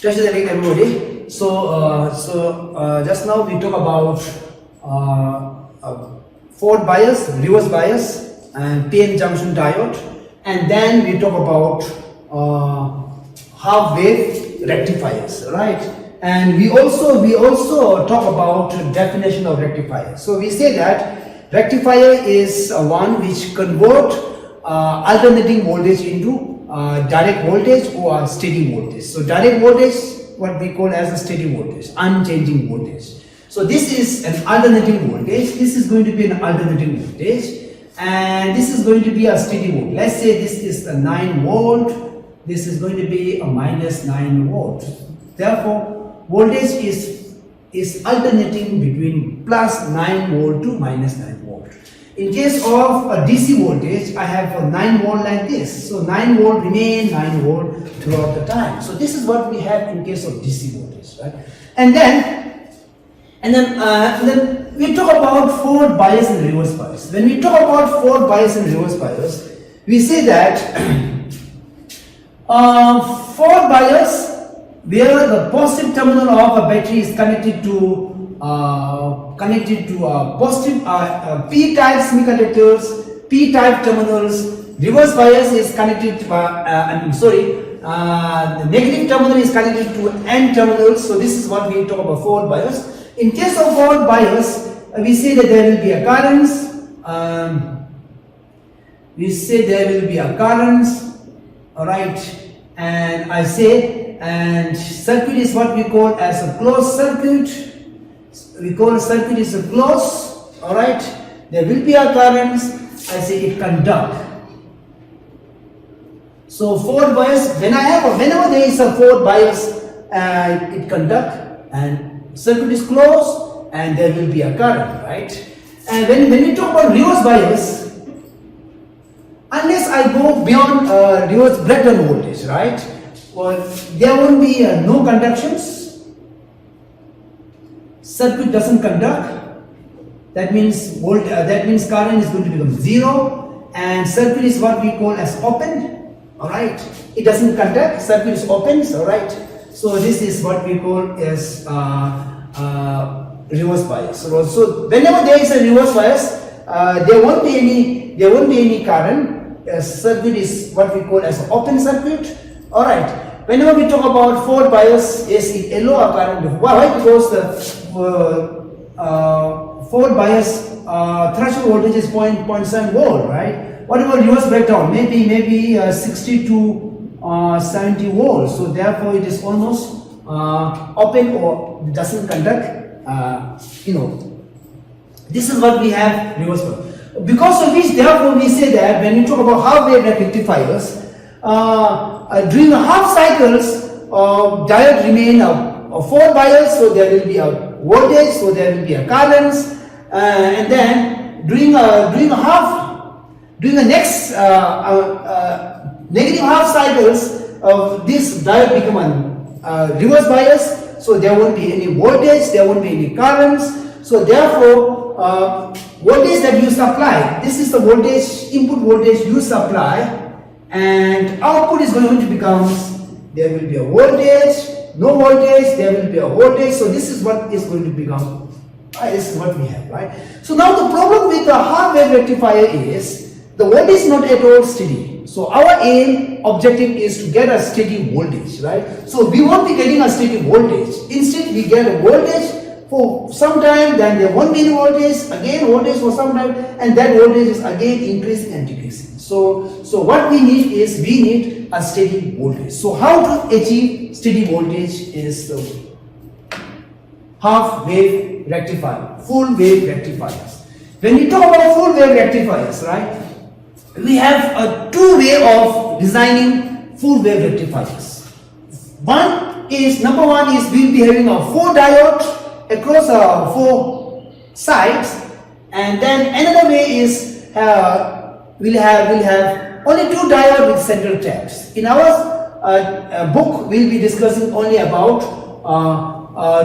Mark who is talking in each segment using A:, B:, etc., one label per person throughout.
A: Pleasure everybody. Just now we talk about forward bias, reverse bias, and PN junction diode, and then we talk about half wave rectifiers, right? And we also talk about definition of rectifier. So we say that rectifier is one which convert alternating voltage into direct voltage or steady voltage. So direct voltage, what we call as a steady voltage, unchanging voltage. So this is an alternating voltage. This is going to be an alternating voltage, and this is going to be a steady voltage. Let's say this is a 9 volt. This is going to be a minus 9 volt. Therefore, voltage is alternating between plus 9 volt to minus 9 volt. In case of a DC voltage, I have a 9 volt like this. So 9 volt remain 9 volt throughout the time. So this is what we have in case of DC voltage, right? And then we talk about forward bias and reverse bias. When we talk about forward bias and reverse bias, we say that forward bias, where the positive terminal of a battery is connected to positive p-type semiconductors, p-type terminals. Reverse bias is connected to the negative terminal is connected to n terminals. So this is what we talk about forward bias. In case of forward bias, we say that there will be a currents. All right, and I say, and circuit is what we call as a closed circuit. We call circuit is a closed. All right, there will be a currents. I say it conduct. So forward bias, whenever there is a forward bias, it conduct, and circuit is closed, and there will be a current, right? And when we talk about reverse bias, unless I go beyond reverse breakdown voltage, right? Well, there won't be no conductions. Circuit doesn't conduct. That means current is going to become zero, and circuit is what we call as open. All right, it doesn't conduct. Circuit is open. All right. So this is what we call as reverse bias. So whenever there is a reverse bias, there won't be any current. Circuit is what we call as open circuit. All right. Whenever we talk about forward bias, is it a lower current? Why? Because the forward bias threshold voltage is 0.7 volt, right? What about reverse breakdown? Maybe 60 to 70 volts. So therefore, it is almost open or doesn't conduct. This is what we have reverse bias. Because of which, therefore, we say that when we talk about half wave rectifiers, during the half cycles, diode remain a forward bias, so there will be a voltage, so there will be a currents, and then during the next negative half cycles, this diode become a reverse bias, so there won't be any voltage, there won't be any currents. So therefore, voltage that you supply, this is the voltage, input voltage you supply, and output is going to become, there will be a voltage, no voltage, there will be a voltage. So this is what is going to become, this is what we have, right? So now the problem with the half wave rectifier is the voltage is not at all steady. So our objective is to get a steady voltage, right? So we won't be getting a steady voltage. Instead, we get a voltage for some time, then there won't be any voltage, again voltage for some time, and that voltage is again increasing and decreasing. So what we need is, we need a steady voltage. So how to achieve steady voltage is the half wave rectifier, full wave rectifiers. When we talk about full wave rectifiers, right, we have two ways of designing full wave rectifiers. Number one is we'll be having a 4 diode across 4 sides, and then another way is we'll have only 2 diodes with central taps. In our book, we'll be discussing only about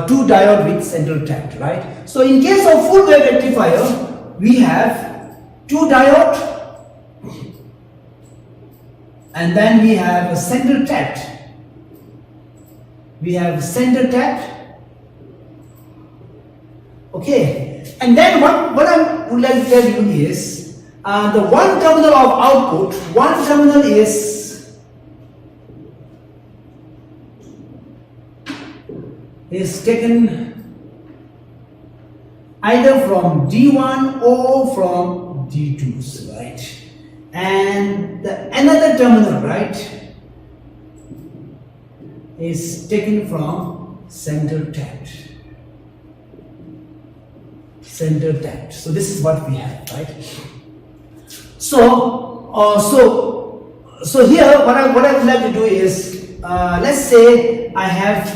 A: 2 diodes with central tap, right? So in case of full wave rectifier, we have 2 diodes, and then we have a central tap. we have center tap. Okay, and then what I would like to tell you is the one terminal of output, one terminal is taken either from D1 or from D2, right? And another terminal, right, is taken from center tapped. Center tapped. So this is what we have, right? So here what I would like to do is let's say I have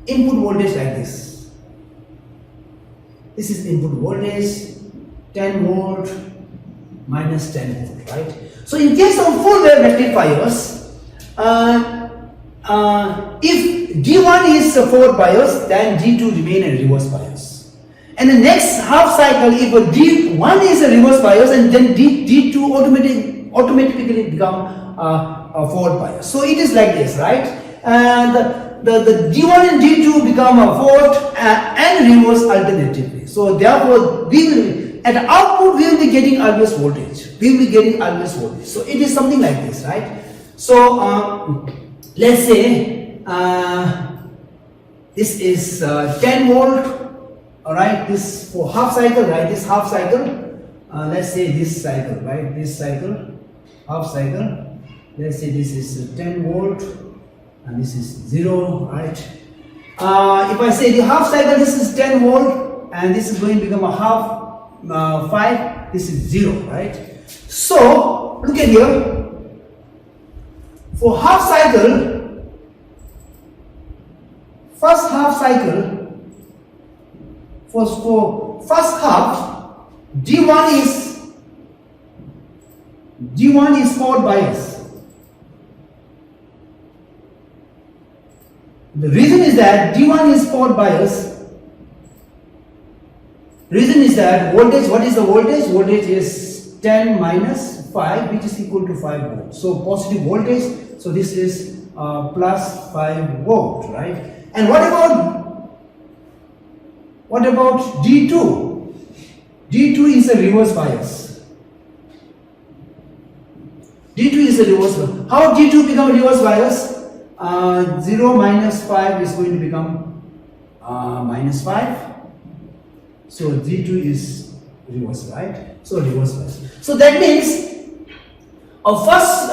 A: input voltage like this. This is input voltage 10 volt minus 10 volt, right? So in case of full wave rectifiers, if D1 is a forward bias, then D2 remain a reverse bias. And the next half cycle, if a D1 is a reverse bias, and then D2 automatically become a forward bias. So it is like this, right? And the D1 and D2 become a forward and reverse alternatively. So therefore, we will at the output we will be getting always voltage. We will be getting always voltage. So it is something like this, right? So let's say this is 10 volt. All right, this for half cycle, right? This half cycle. Let's say this cycle, right? This cycle, half cycle. Let's say this is 10 volt, and this is 0, right? If I say the half cycle, this is 10 volt, and this is going to become a half 5. This is 0, right? So look at here. For half cycle, first half cycle. For first half, D1 is forward bias. The reason is that D1 is forward bias. Reason is that voltage, what is the voltage? Voltage is 10 minus 5, which is equal to 5 volts. So positive voltage, so this is plus 5 volt, right? And what about D2? D2 is a reverse bias. D2 is a reverse bias. How D2 become reverse bias? 0 minus 5 is going to become minus 5. So D2 is reverse, right? So reverse bias. So that means first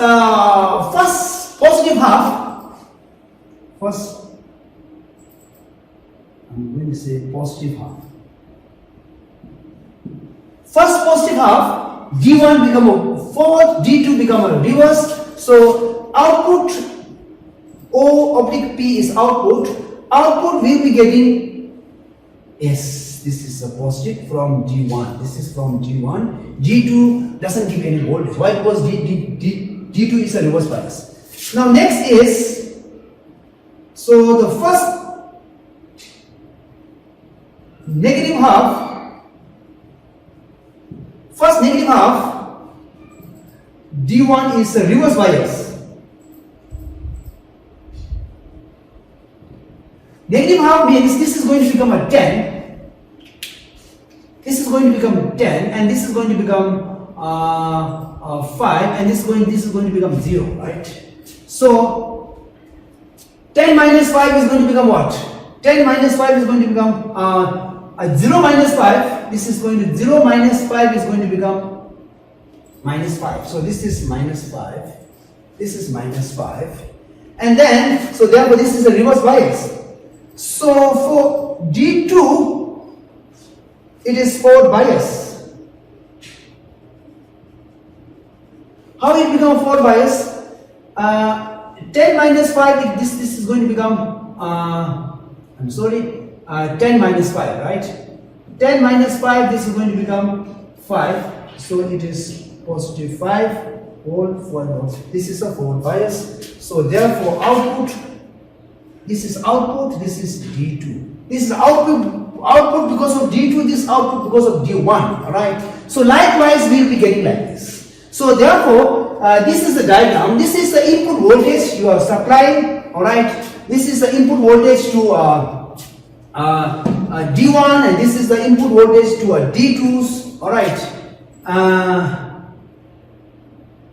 A: positive half, I'm going to say positive half. First positive half, D1 become a forward, D2 become a reverse. So output O oblique P is output. Output will be getting yes. This is a positive from D1. This is from D1. D2 doesn't give any voltage. Why? Because D2 is a reverse bias. Now next is, so the first negative half, D1 is a reverse bias. Negative half means this is going to become a 10. This is going to become 10, and this is going to become 5, and this is going to become 0, right? So 10 minus 5 is going to become what? 10 minus 5 is going to become 0 minus 5. This is going to 0 minus 5 is going to become minus 5. So this is minus 5. This is minus 5, and then so therefore this is a reverse bias. So for D2, it is forward bias. How it become forward bias? 10 minus 5, this is going to become, 10 minus 5, right? 10 minus 5, this is going to become 5. So it is positive 5 volt forward. This is a forward bias. So therefore output, this is output, this is D2. This is output because of D2, this output because of D1, alright? So likewise we will be getting like this. So therefore, this is the diagram. This is the input voltage you are supplying, all right. This is the input voltage to D1, and this is the input voltage to a D2s, all right.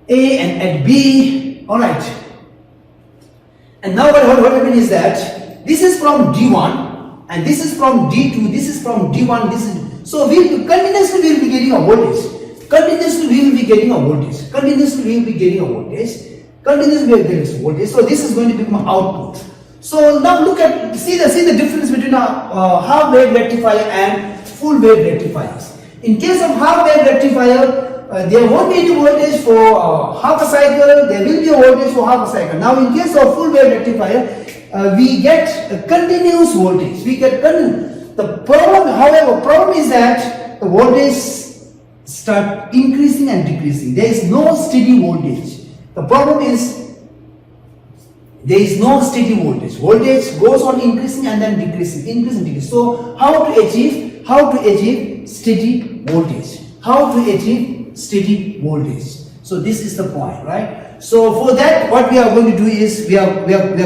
A: A and at B, all right. And now what happened is that this is from D1 and this is from D2, this is from D1, this is, so continuously we will be getting a voltage. Continuously we will be getting a voltage. Continuously we will be getting a voltage. Continuously we will be getting a voltage. So this is going to become output. So now look at, see the difference between a half wave rectifier and full wave rectifiers. In case of half wave rectifier, there won't be any voltage for half a cycle, there will be a voltage for half a cycle. Now in case of full wave rectifier, we get a continuous voltage. We get the problem, however, problem is that the voltage start increasing and decreasing. There is no steady voltage. The problem is there is no steady voltage. Voltage goes on increasing and then decreasing, increasing, decreasing. So how to achieve steady voltage? How to achieve steady voltage? So this is the point, right? So for that, what we are going to do is we are going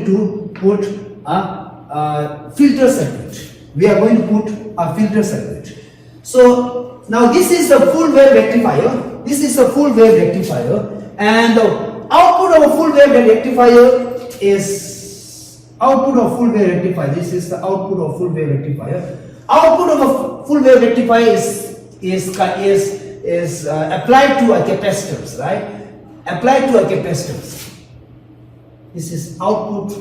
A: to put a filter circuit. We are going to put a filter circuit. So now this is the full wave rectifier. This is the full wave rectifier, and the output of a full wave rectifier is output of full wave rectifier. This is the output of full wave rectifier. Output of a full wave rectifier is applied to a capacitors, right? Applied to a capacitors. This is output.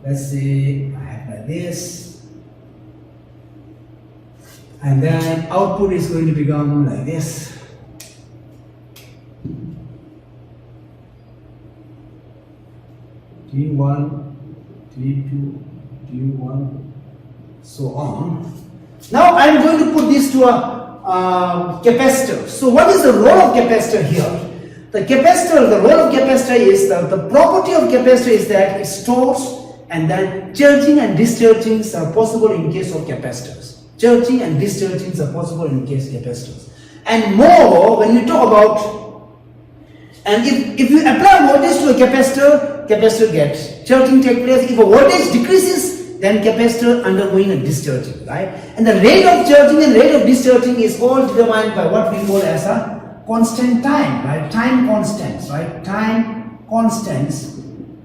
A: Let's say I have like this, and then output is going to become like this. D1, D2, D1, so on. Now I am going to put this to a capacitor. So what is the role of capacitor here? The role of capacitor is the property of capacitor is that it stores, and then charging and dischargings are possible in case of capacitors. Charging and dischargings are possible in case of capacitors. And moreover, when you talk about, and if you apply voltage to a capacitor gets charging take place. If a voltage decreases, then capacitor undergoing a discharging, right? And the rate of charging and rate of discharging is all determined by what we call as a constant time, right? Time constants, right? Time constants,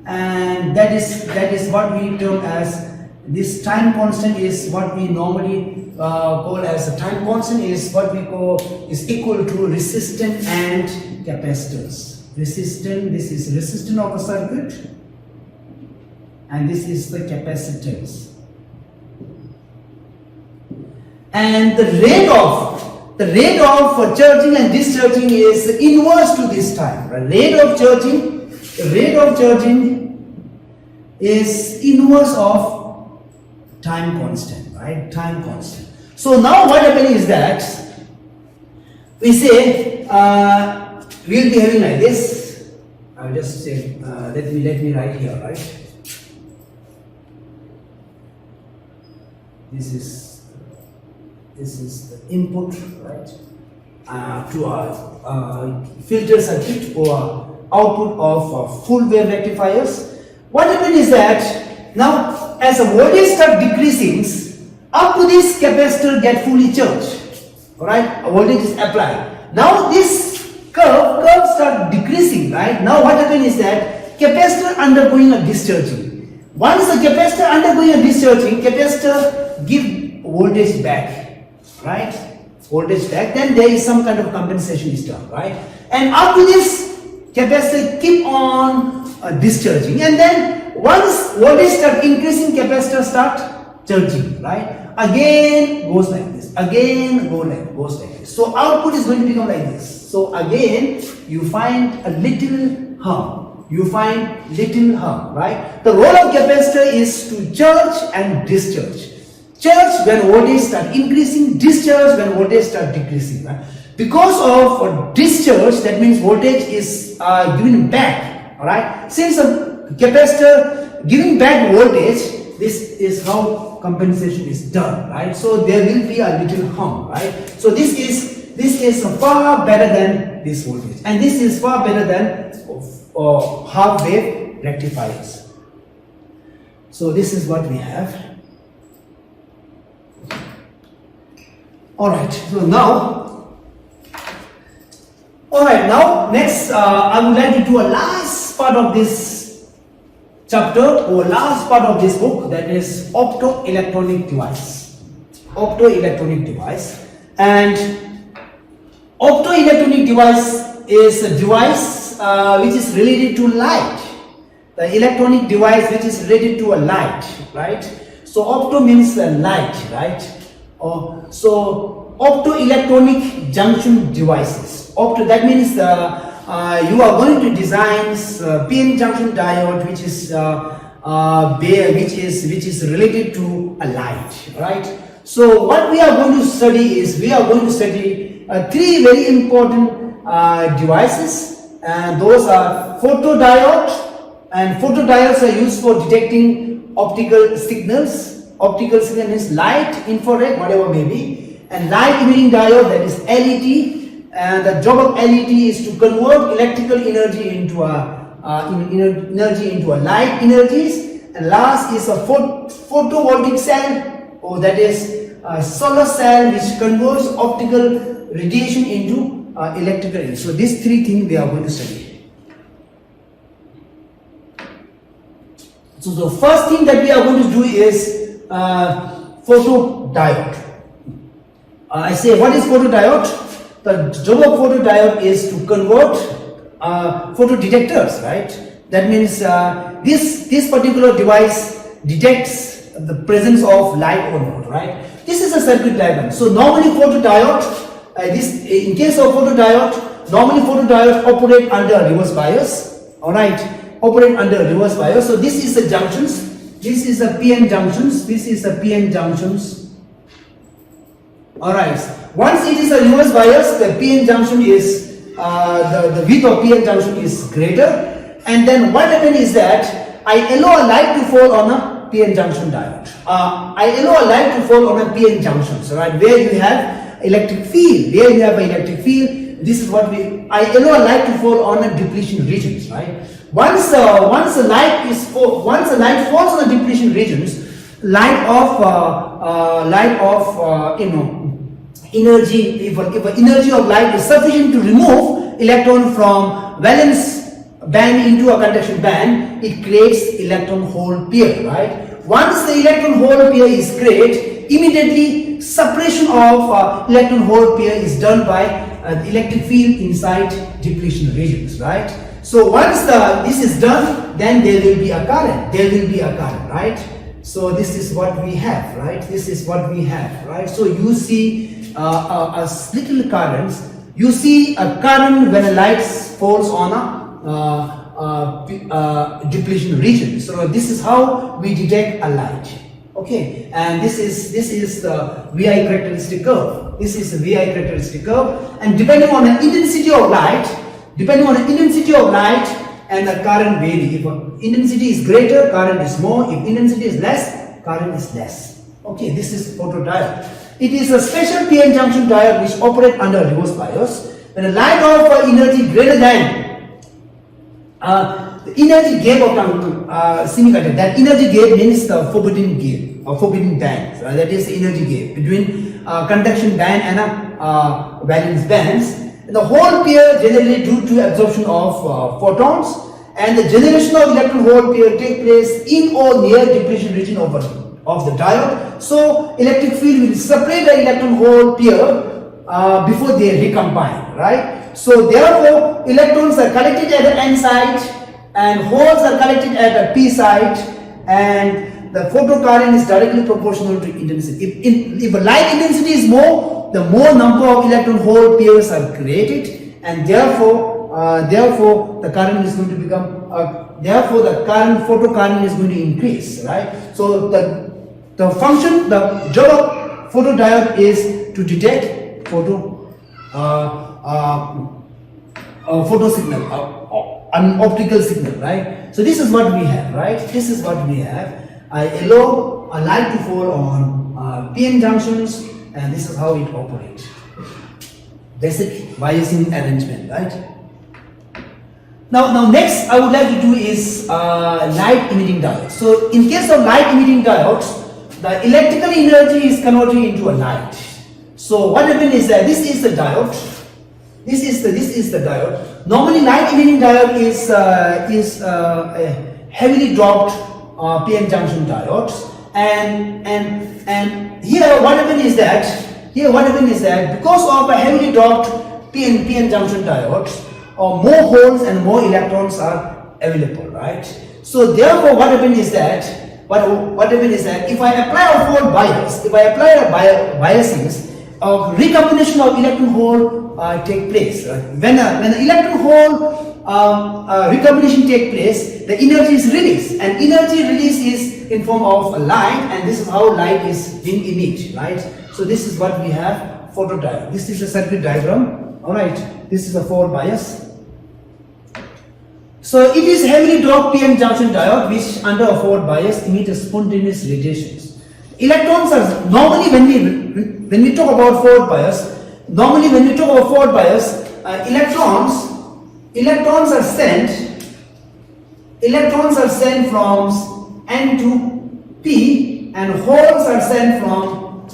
A: and that is what we term as, this time constant is what we normally call as a time constant is what we call is equal to resistance and capacitors. Resistance, this is resistance of a circuit, and this is the capacitance. And the rate of charging and discharging is inverse to this time. The rate of charging is inverse of time constant, right? Time constant. So now what happens is that we say we'll be having like this. I'll just say let me write here, right? This is the input, right, to a filter circuit or output of full wave rectifiers. What happens is that now as the voltage start decreasing, up to this capacitor get fully charged. Alright, a voltage is applied. Now this curve start decreasing, right? Now what happens is that capacitor undergoing a discharging. Once the capacitor undergoing a discharging, capacitor give voltage back, right? Voltage back, then there is some kind of compensation is done, right? And up to this, capacitor keep on discharging, and then once voltage start increasing, capacitor start charging, right? Again goes like this, again goes like this. So output is going to become like this. So again you find a little hum. Right? The role of capacitor is to charge and discharge. Charge when voltage start increasing, discharge when voltage start decreasing. Right? Because of discharge, that means voltage is given back. Alright? Since a capacitor giving back voltage, this is how compensation is done. Right? So there will be a little hum. Right? So this is far better than this voltage, and this is far better than half wave rectifiers. So this is what we have. Alright, so now, next I would like to do a last part of this chapter or last part of this book, that is optoelectronic device. Optoelectronic device. And optoelectronic device is a device which is related to light. The electronic device which is related to a light, right? So opto means light, right? So optoelectronic junction devices. Opto, that means you are going to design PN junction diode which is related to a light, right? So what we are going to study is three very important devices, and those are photodiode, and photodiodes are used for detecting optical signals. Optical signal means light, infrared, whatever may be, and light emitting diode, that is LET, and the job of LET is to convert electrical energy into a light energies. And last is a photovoltaic cell, or that is a solar cell, which converts optical radiation into electrical energy. So these three things we are going to study. So the first thing that we are going to do is photodiode. I say, what is photodiode? The job of photodiode is to convert photodetectors, right? That means this particular device detects the presence of light or not, right? This is a circuit diagram. So normally photodiode, in case of photodiode, normally photodiode operate under reverse bias, alright? Operate under reverse bias. So this is the junctions. This is the PN junctions. This is the PN junctions. Alright. Once it is a reverse bias, the PN junction is the width of PN junction is greater. And then what happens is that I allow a light to fall on a PN junction diode. I allow a light to fall on a PN junctions, right? Where you have electric field. Where you have an electric field. This is what I allow a light to fall on a depletion regions, right? Once the light falls on the depletion regions, energy. If energy of light is sufficient to remove electron from valence band into a conduction band, it creates electron hole pair, right? Once the electron hole pair is created, immediately separation of electron hole pair is done by the electric field inside depletion regions, right? So once this is done, then there will be a current. Right? So this is what we have, right? This is what we have, right? So you see a little currents. You see a current when a light falls on a depletion region. So this is how we detect a light. Okay, and this is the VI characteristic curve. This is the VI characteristic curve, and depending on the intensity of light, and the current vary. If intensity is greater, current is more. If intensity is less, current is less. Okay, this is photodiode. It is a special PN junction diode which operates under reverse bias. When a light of energy greater than the energy gap of semiconductor, that energy gap means the forbidden gap or forbidden band. So that is the energy gap between conduction band and valence bands. The whole pair generally due to absorption of photons, and the generation of electron hole pair take place in or near depletion region of the diode. So electric field will separate the electron hole pair before they recombine, right? So therefore electrons are collected at the N site and holes are collected at the P site, and the photocurrent is directly proportional to intensity. If a light intensity is more, the more number of electron hole pairs are created, and therefore the current is going to become therefore the photocurrent is going to increase, right? So the job of photodiode is to detect photo signal, an optical signal, right? So this is what we have, right? This is what we have. I allow a light to fall on PN junctions, and this is how it operates. Basic biasing arrangement, right? Now next I would like to do is light emitting diodes. So in case of light emitting diodes, the electrical energy is converted into a light. So what happens is that this is the diode. This is the diode. Normally light emitting diode is a heavily dropped PN junction diodes, and here what happens is that because of a heavily dropped PN junction diodes, more holes and more electrons are available, right? So therefore what happens is that if I apply a forward bias, biasings, recombination of electron hole take place. When an electron hole recombination take place, the energy is released, and energy release is in form of light, and this is how light is being emitted, right? So this is what we have, photodiode. This is a circuit diagram. All right, this is a forward bias. So it is heavily dropped PN junction diode which under a forward bias emits spontaneous radiations. Electrons are normally when we talk about forward bias, electrons are sent from N to P, and holes are sent from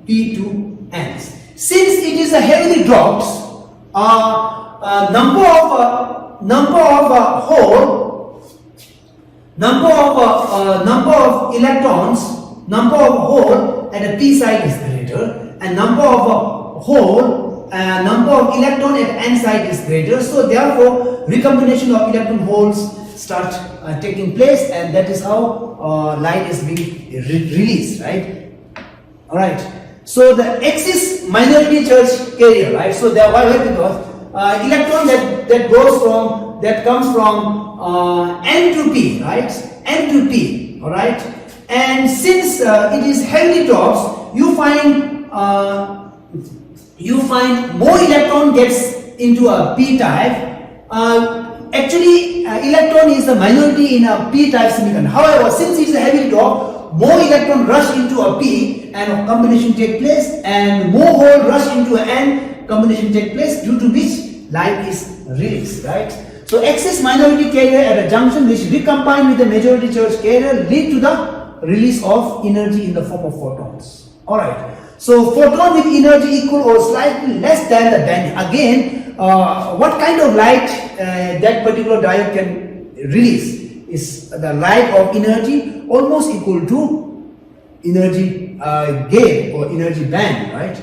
A: P to N. Since it is a heavily dropped, number of electrons, number of hole at the P side is greater, and number of electron at N side is greater. So therefore, recombination of electron holes start taking place, and that is how light is being released, right? All right. So the X is minority charge carrier, right? So there, why? Because electron that comes from N to P, right? N to P, all right. And since it is heavily drops, you find more electron gets into a P type. Actually, electron is a minority in a P type semiconductor. However, since it is a heavy drop, more electron rush into a P and combination take place, and more hole rush into an N, combination take place, due to which light is released, right? So excess minority carrier at a junction which recombine with the majority charge carrier lead to the release of energy in the form of photons. Alright. So photon with energy equal or slightly less than the band. Again, what kind of light that particular diode can release is the light of energy almost equal to energy gate or energy band, right?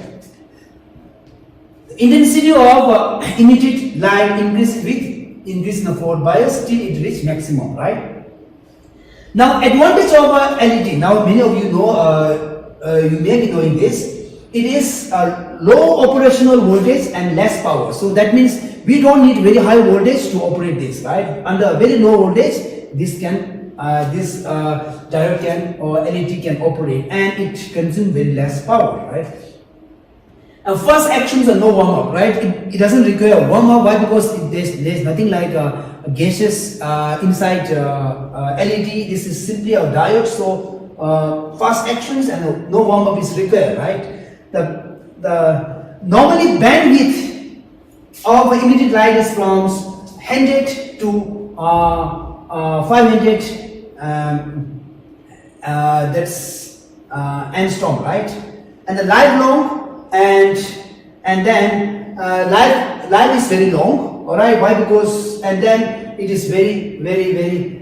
A: The intensity of emitted light increase in the forward bias till it reach maximum, right? Now, advantage of LED. Now, many of you know, you may be knowing this. It is low operational voltage and less power. So that means we don't need very high voltage to operate this, right? Under a very low voltage, this diode can or LED can operate, and it consumes very less power, right? And first actions are no warm up, right? It doesn't require warm up. Why? Because there's nothing like a gaseous inside LED. This is simply a diode, so fast actions and no warm up is required, right? The normally bandwidth of emitted light is from 100 to 500 that's angstrom, right? And the life long and then life is very long, all right? Why? Because and then it is very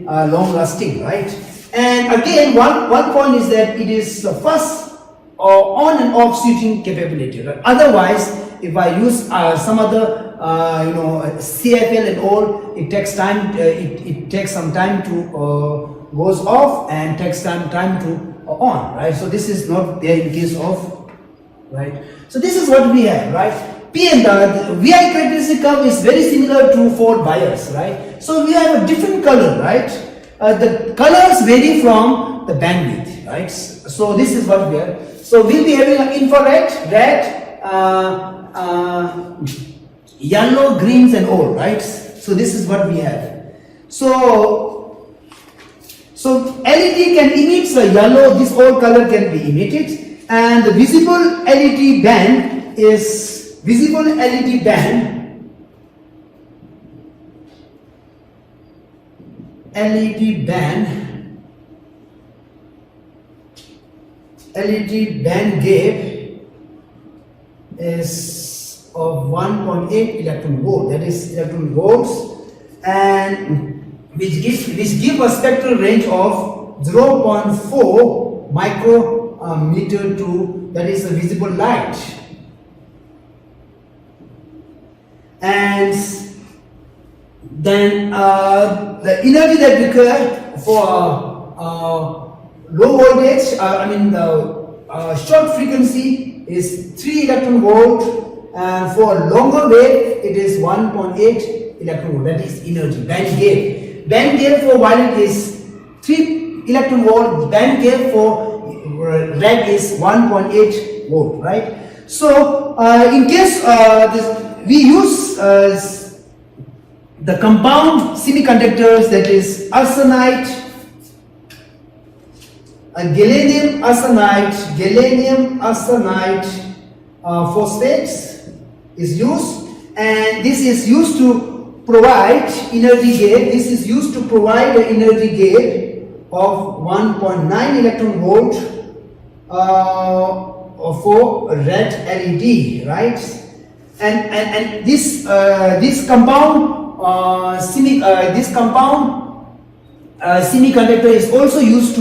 A: long lasting, right? And again, one point is that it is fast on and off switching capability, right? Otherwise, if I use some other CFL and all, it takes time. It takes some time to goes off and takes some time to on, right? So this is not there in case of, right? So this is what we have, right? P and the VI characteristic curve is very similar to forward bias, right? So we have a different color, right? The colors vary from the bandwidth, right? So this is what we have. So we'll be having an infrared, red, yellow, greens and all, right? So this is what we have. So LED can emit the yellow, this whole color can be emitted, and the visible LED band is visible LED band, LED band gap is of 1.8 electron volt, that is electron volts, and which give a spectral range of 0.4 micrometer to, that is a visible light. And then the energy that required for low voltage, the short frequency is 3 electron volt, and for longer wave it is 1.8 electron volt, that is energy, band gap. Band gap for violet is 3 electron volt, band gap for red is 1.8 volt, right? So in case we use the compound semiconductors, that is arsenide, gallium arsenide phosphates is used, and this is used to provide energy gap. This is used to provide an energy gap of 1.9 electron volt for red LED, right? And this compound semiconductor is also used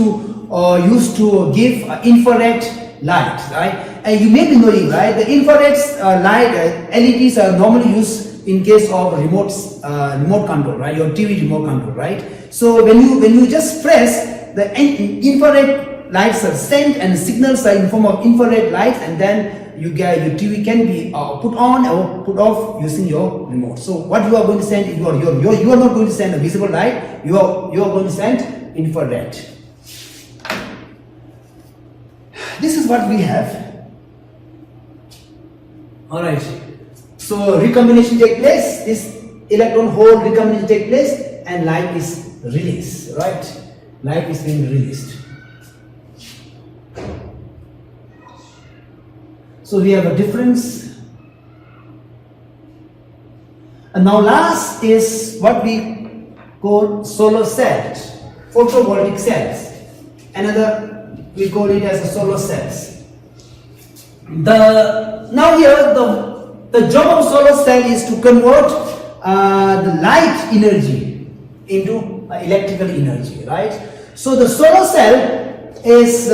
A: to give infrared light, right? And you may be knowing, right, the infrared light LEDs are normally used in case of remote control, right, your TV remote control, right? So when you just press, the infrared lights are sent and signals are in form of infrared lights, and then your TV can be put on or put off using your remote. So what you are going to send, you are not going to send a visible light, you are going to send infrared. This is what we have. Alright, so recombination take place, this electron hole recombination take place, and light is released, right? Light is being released. So we have a difference. And now last is what we call solar cells, photovoltaic cells. Another, we call it as a solar cells. Now here the job of solar cell is to convert the light energy into electrical energy, right? So the solar cell is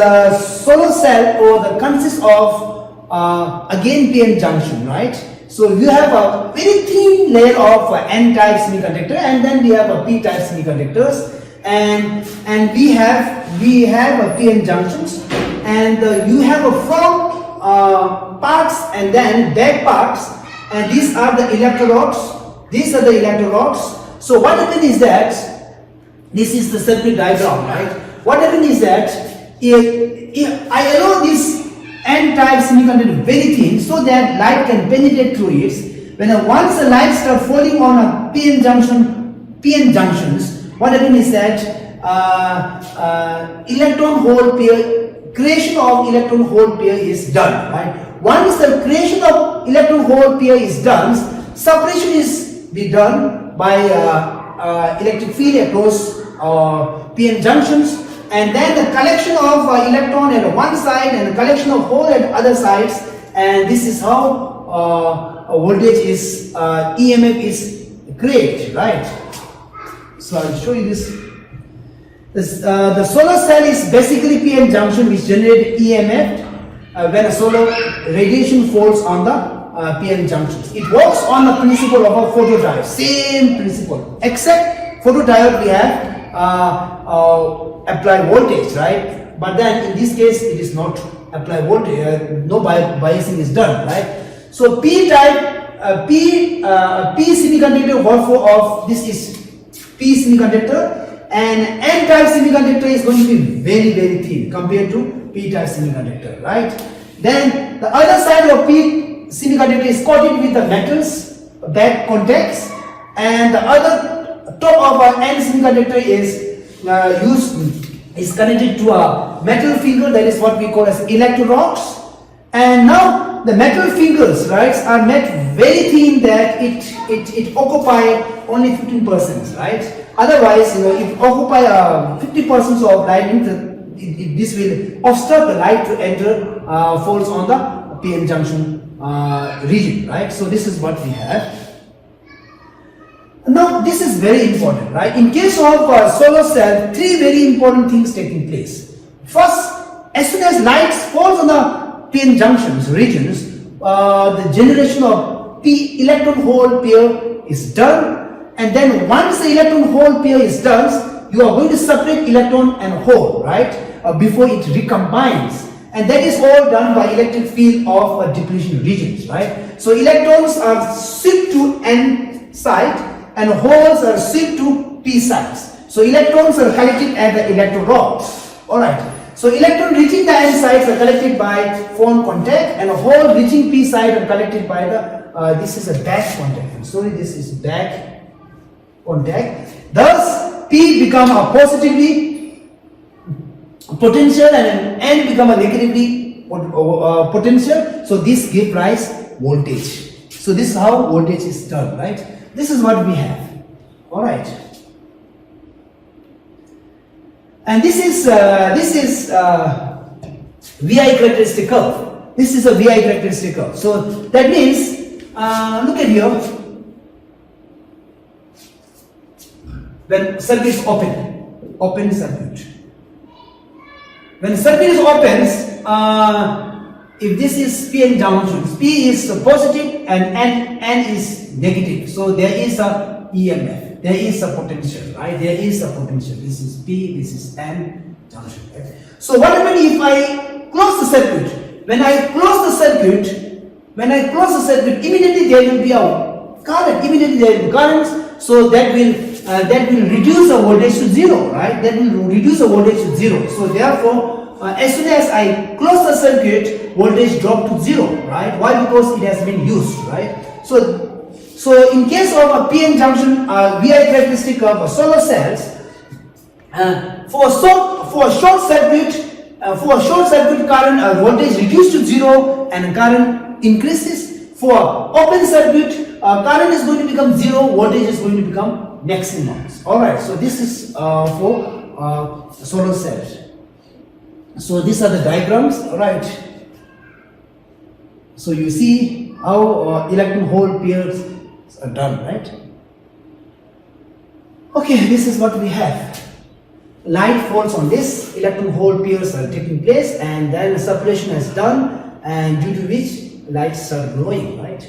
A: consists of again p-n junction, right? So you have a very thin layer of n-type semiconductor, and then we have a p-type semiconductors, and we have a p-n junctions, and you have a front parts and then back parts, and these are the electrodes. These are the electrodes. So what happens is that this is the circuit diagram, right? What happens is that if I allow this n-type semiconductor very thin so that light can penetrate through it, once the light starts falling on a p-n junctions, what happens is that electron hole pair, creation of electron hole pair is done, right? Once the creation of electron hole pair is done, separation is be done by electric field across p-n junctions, and then the collection of electron at one side and the collection of hole at other sides, and this is how voltage is EMF is created, right? So I'll show you this. The solar cell is basically p-n junction which generate EMF when a solar radiation falls on the p-n junctions. It works on the principle of a photodiode, same principle, except photodiode we have apply voltage, right? But then in this case it is not apply voltage, no biasing is done, right? So p-type p semiconductor, therefore of this is p semiconductor, and n-type semiconductor is going to be very very thin compared to p-type semiconductor, right? Then the other side of p semiconductor is coated with the metals, back contacts, and the other top of our n semiconductor is connected to a metal figure, that is what we call as electrodes. And now Now the metal fingers, right, are made very thin that it occupy only 15%, right? Otherwise, if occupy 50% of light, this will obstruct the light to enter, falls on the PN junction region, right? So this is what we have. Now this is very important, right? In case of solar cell, three very important things taking place. First, as soon as light falls on the PN junctions regions, the generation of P electron hole pair is done, and then once the electron hole pair is done, you are going to separate electron and hole, right, before it recombines, and that is all done by electric field of depletion regions, right? So electrons are shipped to N site and holes are shipped to P sites. So electrons are collected at the electron rods. All right. So electron reaching the N sites are collected by phone contact, and a hole reaching P site are collected by the this is a back contact. I'm sorry, this is back contact. Thus, P become a positively potential and N become a negatively potential. So this give rise voltage. So this is how voltage is done, right? This is what we have. All right. And this is VI characteristic curve. This is a VI characteristic curve. So that means, look at here. When circuit is open circuit. When circuit is opens, if this is PN junctions, P is positive and N is negative. So there is a EMF, there is a potential, right? There is a potential. This is P, this is N junction. Right? So what happens if I close the circuit? When I close the circuit, immediately there will be a current. Immediately there will be currents. So that will reduce the voltage to zero, right? That will reduce the voltage to zero. So therefore, as soon as I close the circuit, voltage drop to zero, right? Why? Because it has been used, right? So in case of a PN junction, VI characteristic of solar cells, for a short circuit current, voltage reduced to zero and current increases. For open circuit, current is going to become zero, voltage is going to become maximum. All right. So this is for solar cells. So these are the diagrams. All right. So you see how electron hole pairs are done, right? Okay, this is what we have. Light falls on this, electron hole pairs are taking place, and then a separation is done, and due to which lights start glowing, right?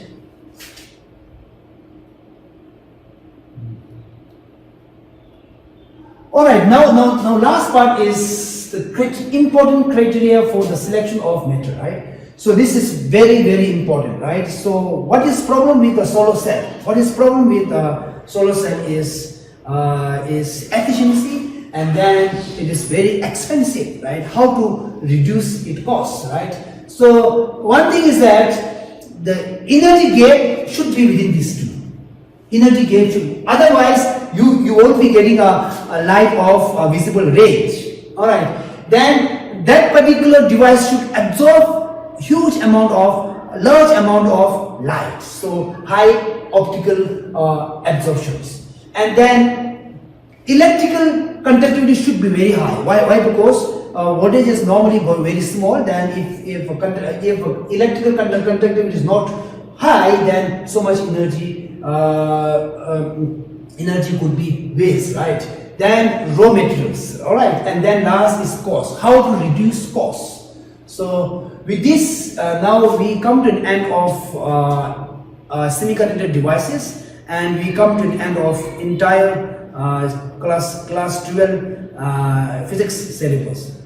A: All right, now last part is the important criteria for the selection of metal, right? So this is very, very important, right? So what is problem with the solar cell? What is problem with the solar cell is efficiency, and then it is very expensive, right? How to reduce its cost, right? So one thing is that the energy gap should be within these two. Energy gap should, otherwise you won't be getting a light of visible range. All right. Then that particular device should absorb large amount of light, so high optical absorptions, and then electrical conductivity should be very high. Why? Because voltage is normally very small. Then if electrical conductivity is not high, then so much energy could be waste, right? Then raw materials, all right, and then last is cost. How to reduce cost? So with this, now we come to an end of semiconductor devices, and we come to an end of entire class 12 physics syllabus.